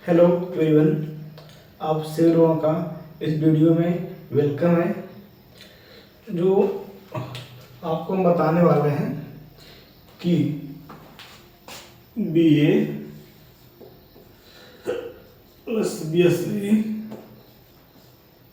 Hello everyone, आप सभी लोगों का इस वीडियो में वेलकम है। जो आपको हम बताने वाले हैं कि बीए प्लस बीएससी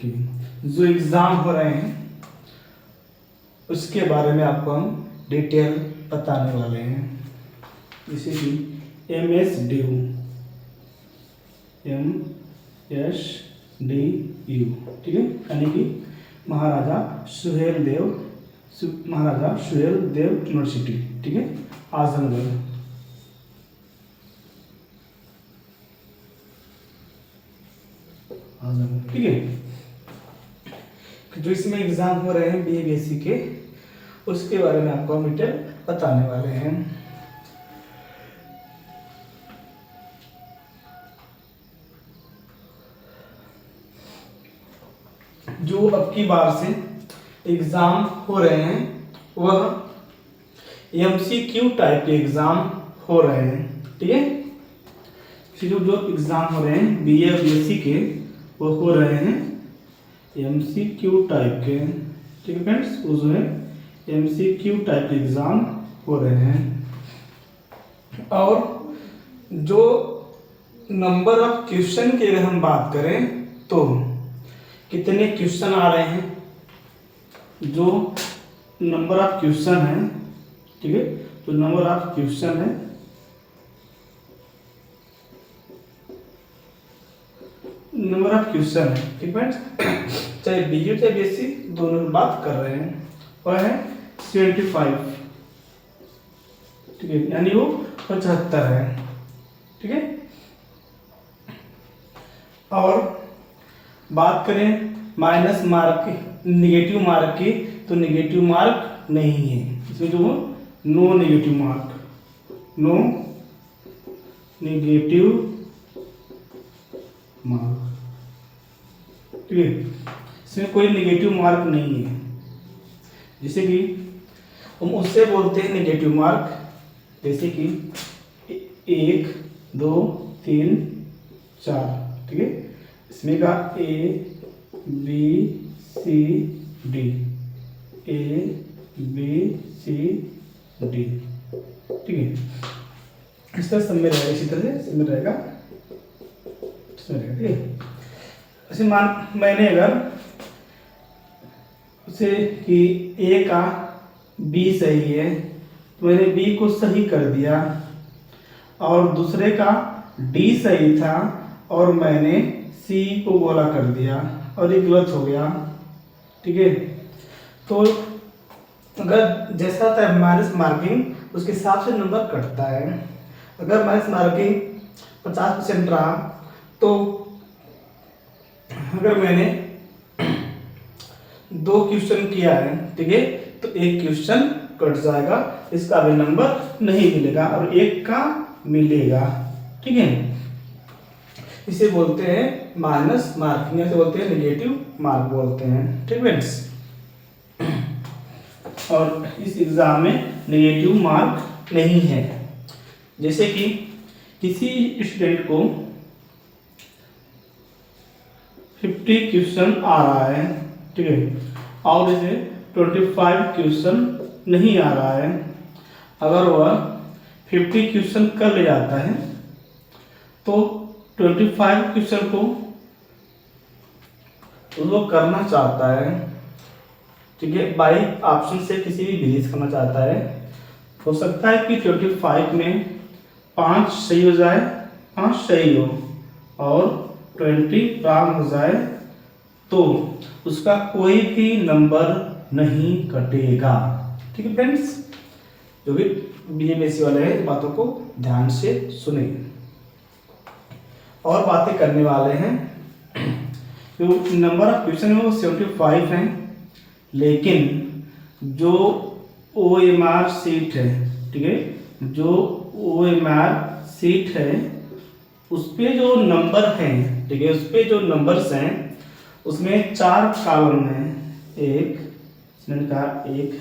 की जो एग्ज़ाम हो रहे हैं उसके बारे में आपको हम डिटेल बताने वाले हैं। जैसे कि MSDU ठीक है, यानी कि महाराजा सुहेल देव यूनिवर्सिटी, ठीक है, आजमगढ़। ठीक है, जो इसमें एग्जाम हो रहे हैं BA-BSc के, उसके बारे में आपको हम डिटेल बताने वाले हैं। जो अब की बार से एग्ज़ाम हो रहे हैं वह MCQ टाइप के एग्ज़ाम हो रहे हैं, ठीक है। जो एग्ज़ाम हो रहे हैं BA और BSc के, वो हो रहे हैं MCQ टाइप के, ठीक है फ्रेंड्स। वो जो है MCQ टाइप के एग्ज़ाम हो रहे हैं। और जो नंबर ऑफ क्वेश्चन की अगर हम बात करें तो कितने क्वेश्चन आ रहे हैं, जो नंबर ऑफ क्वेश्चन है, ठीक है, तो नंबर ऑफ क्वेश्चन है ठीक है, चाहे BA चाहे BSc दोनों की बात कर रहे हैं, वह है 75, ठीक है, यानी वो 75 है, ठीक है। और बात करें माइनस मार्क की, निगेटिव मार्क की, तो निगेटिव मार्क नहीं है इसमें, जो नो निगेटिव मार्क, ठीक है, इसमें कोई निगेटिव मार्क नहीं है। जैसे कि हम उससे बोलते हैं निगेटिव मार्क, जैसे कि 1 2 3 4, ठीक है, इसमें का ABCD, ठीक है, इस तरह सब में रहेगा, इसी तरह से सब में रहेगा, इसमें रहेगा, ठीक है। ऐसे मैंने अगर उसे कि A का B सही है तो मैंने B को सही कर दिया, और दूसरे का D सही था और मैंने C को गोला कर दिया, और ये गलत हो गया, ठीक है। तो अगर जैसा था माइनस मार्किंग, उसके हिसाब से नंबर कटता है। अगर माइनस मार्किंग 50% रहा तो अगर मैंने 2 क्वेश्चन किया है, ठीक है, तो 1 क्वेश्चन कट जाएगा, इसका भी नंबर नहीं मिलेगा और 1 का मिलेगा, ठीक है। इसे बोलते हैं माइनस मार्किंग, इसे बोलते हैं निगेटिव मार्क बोलते हैं, ठीक फ्रेंड्स। और इस एग्जाम में निगेटिव मार्क नहीं है। जैसे कि किसी स्टूडेंट को 50 क्वेश्चन आ रहा है, ठीक है, और इसे 25 क्वेश्चन नहीं आ रहा है। अगर वह 50 क्वेश्चन कर ले जाता है तो 25 क्वेश्चन को वो करना चाहता है, ठीक है, बाई ऑप्शन से किसी भी विधि से करना चाहता है। हो सकता है कि 25 में 5 सही हो जाए, 5 सही हो और 20 रॉन्ग हो जाए, तो उसका कोई भी नंबर नहीं कटेगा, ठीक है फ्रेंड्स। जो भी BA-BSc वाले हैं बातों को ध्यान से सुने। और बातें करने वाले हैं, जो नंबर ऑफ क्वेश्चन है वो 75 हैं, लेकिन जो OMR सीट है, ठीक है, जो OMR सीट है उस पे जो नंबर हैं, ठीक है, उस पे जो नंबर्स हैं उसमें 4 कॉलम हैं। एक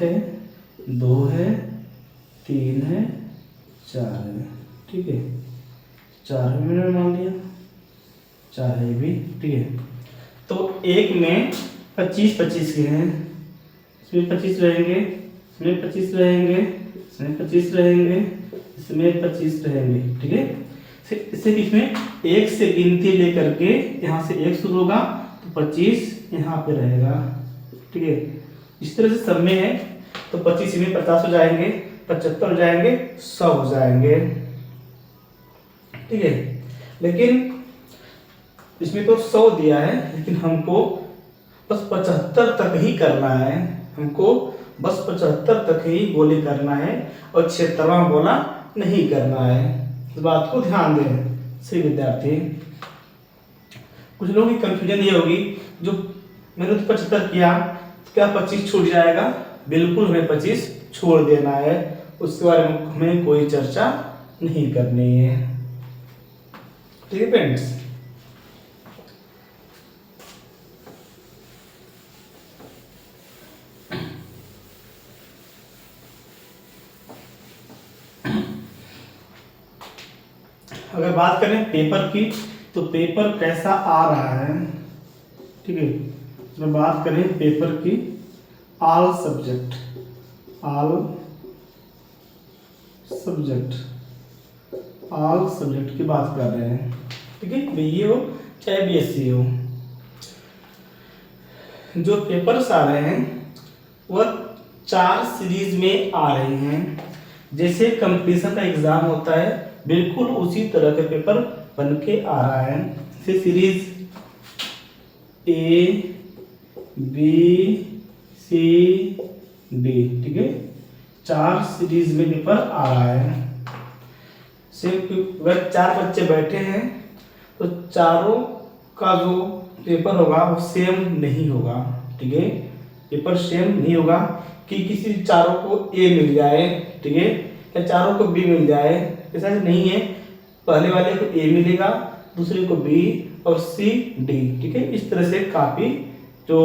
है, 2 है, 3 है, 4 है, ठीक है, 4 मैंने मान लिया, चाहे भी, ठीक है। तो एक में 25-25 के हैं, इसमें 25 रहेंगे, इसमें 25 रहेंगे, इसमें 25 रहेंगे, इसमें 25 रहेंगे, ठीक है। इससे इसमें एक से गिनती लेकर के यहाँ से एक शुरू होगा तो 25 यहाँ पे रहेगा, ठीक है। इस तरह से सब में है तो 25 में 50 हो जाएंगे, 75 हो जाएंगे, 100 हो जाएंगे, ठीक है। लेकिन इसमें तो 100 दिया है, लेकिन हमको बस 75 तक ही करना है, हमको बस 75 तक ही गोले करना है और 76वां गोला नहीं करना है। इस बात को ध्यान दें सही विद्यार्थी। कुछ लोगों की कंफ्यूजन ये होगी, जो मैंने तो 75 किया, क्या 25 छूट जाएगा? बिल्कुल हमें 25 छोड़ देना है, उसके बारे में हमें कोई चर्चा नहीं करनी है, ठीक है फ्रेंड्स। अगर बात करें पेपर की, तो पेपर कैसा आ रहा है, ठीक है। तो बात करें पेपर की, ऑल सब्जेक्ट की बात कर रहे हैं, ठीक है। बीए हो चाहे बीएससी हो, जो पेपर्स आ रहे हैं वह 4 सीरीज में आ रहे हैं। जैसे कंपटीशन का एग्जाम होता है, बिल्कुल उसी तरह के पेपर बन के आ रहा है। जैसे series A, B, C, D, ठीक है। 4 सीरीज में पेपर आ रहा है। सिर्फ अगर 4 बच्चे बैठे हैं तो चारों का जो पेपर होगा वो सेम नहीं होगा, ठीक है। पेपर सेम नहीं होगा कि किसी चारों को ए मिल जाए, ठीक है, या चारों को बी मिल जाए, ऐसा नहीं है। पहले वाले को ए मिलेगा, दूसरे को बी और सी डी, ठीक है। इस तरह से कॉपी जो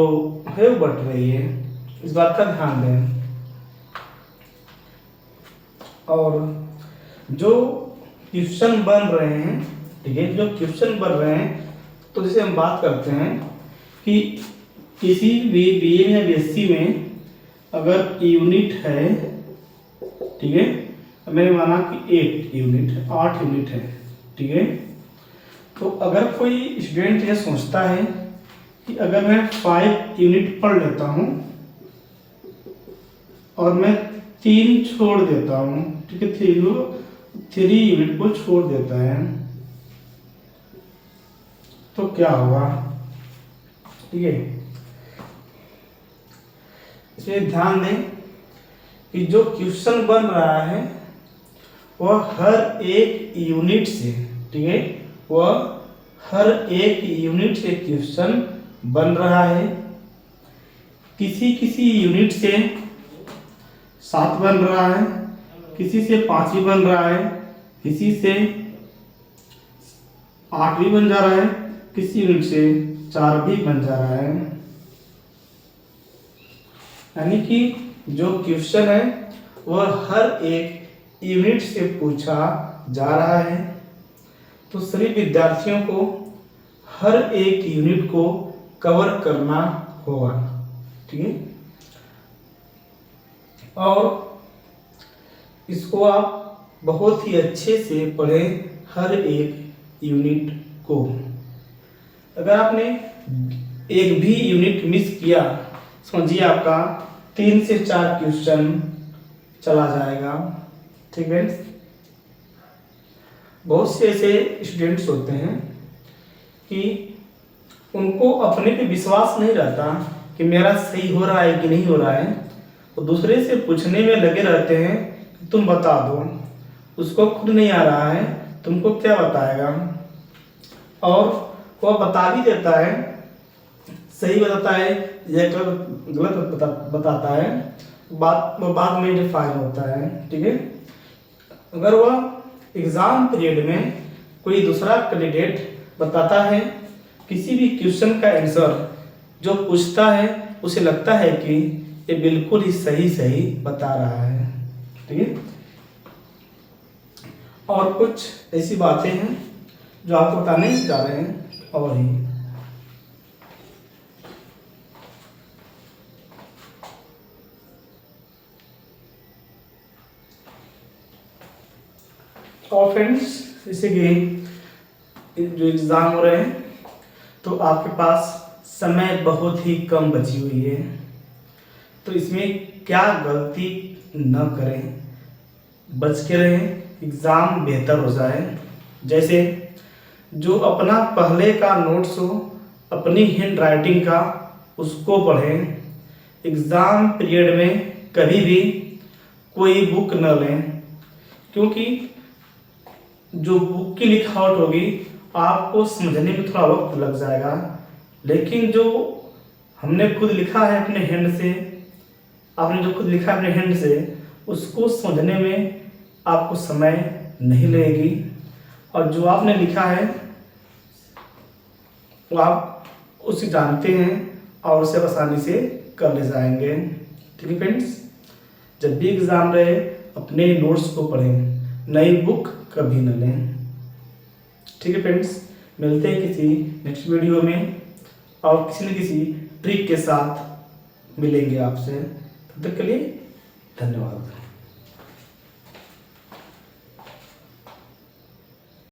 है वो बढ़ रही है, इस बात का ध्यान दें। और जो क्वेश्चन बन रहे हैं, ठीक है, जो क्वेश्चन बन रहे हैं, तो जैसे हम बात करते हैं कि किसी भी बीए या बीएससी में अगर यूनिट है, ठीक है, मैंने माना कि 8 यूनिट है, 8 यूनिट है, ठीक है। तो अगर कोई स्टूडेंट ये सोचता है कि अगर मैं 5 यूनिट पढ़ लेता हूँ और मैं 3 छोड़ देता हूँ, ठीक है, 3 यूनिट को छोड़ देता है, तो क्या होगा, ठीक है। इसमें ध्यान दें कि जो क्वेश्चन बन रहा है वह हर एक यूनिट से, ठीक है, वह हर एक यूनिट से क्वेश्चन बन रहा है। किसी किसी यूनिट से 7 बन रहा है, किसी से 5 भी बन रहा है, किसी से 8 भी बन जा रहा है, किसी यूनिट से 4 भी बन जा रहा है। यानी कि जो क्वेश्चन है वह हर एक यूनिट से पूछा जा रहा है। तो सभी विद्यार्थियों को हर एक यूनिट को कवर करना होगा, ठीक है। और इसको आप बहुत ही अच्छे से पढ़ें, हर एक यूनिट को। अगर आपने एक भी यूनिट मिस किया, समझिए आपका 3 से 4 क्वेश्चन चला जाएगा, ठीक है। बहुत से ऐसे स्टूडेंट्स होते हैं कि उनको अपने पे विश्वास नहीं रहता कि मेरा सही हो रहा है कि नहीं हो रहा है, तो दूसरे से पूछने में लगे रहते हैं कि तुम बता दो। उसको खुद नहीं आ रहा है, तुमको क्या बताएगा। और वह बता भी देता है, सही बताता है या गलत बताता है, बाद में डिफाइन होता है, ठीक है। अगर वह एग्जाम पीरियड में कोई दूसरा कैंडिडेट बताता है किसी भी क्वेश्चन का आंसर, जो पूछता है उसे लगता है कि ये बिल्कुल ही सही बता रहा है, ठीक है। और कुछ ऐसी बातें हैं जो आपको बताने जा रहे हैं। और ही। और फ्रेंड्स, जैसे कि जो एग्ज़ाम हो रहे हैं तो आपके पास समय बहुत ही कम बची हुई है, तो इसमें क्या गलती न करें, बच के रहें, एग्ज़ाम बेहतर हो जाए। जैसे जो अपना पहले का नोट्स हो, अपनी हैंड राइटिंग का, उसको पढ़ें। एग्ज़ाम पीरियड में कभी भी कोई बुक न लें, क्योंकि जो बुक की लिखावट होगी आपको समझने में थोड़ा वक्त लग जाएगा, लेकिन जो हमने खुद लिखा है अपने हैंड से, आपने जो खुद लिखा है अपने हैंड से, उसको समझने में आपको समय नहीं लगेगी, और जो आपने लिखा है वो आप उसे जानते हैं और उसे आसानी से कर ले जाएंगे। ठीक है फ्रेंड्स, जब भी एग्ज़ाम रहे अपने नोट्स को पढ़ें, नई बुक कभी न लें। ठीक है फ्रेंड्स, मिलते हैं किसी नेक्स्ट वीडियो में और किसी न किसी ट्रिक के साथ मिलेंगे आपसे। तब तक के लिए धन्यवाद।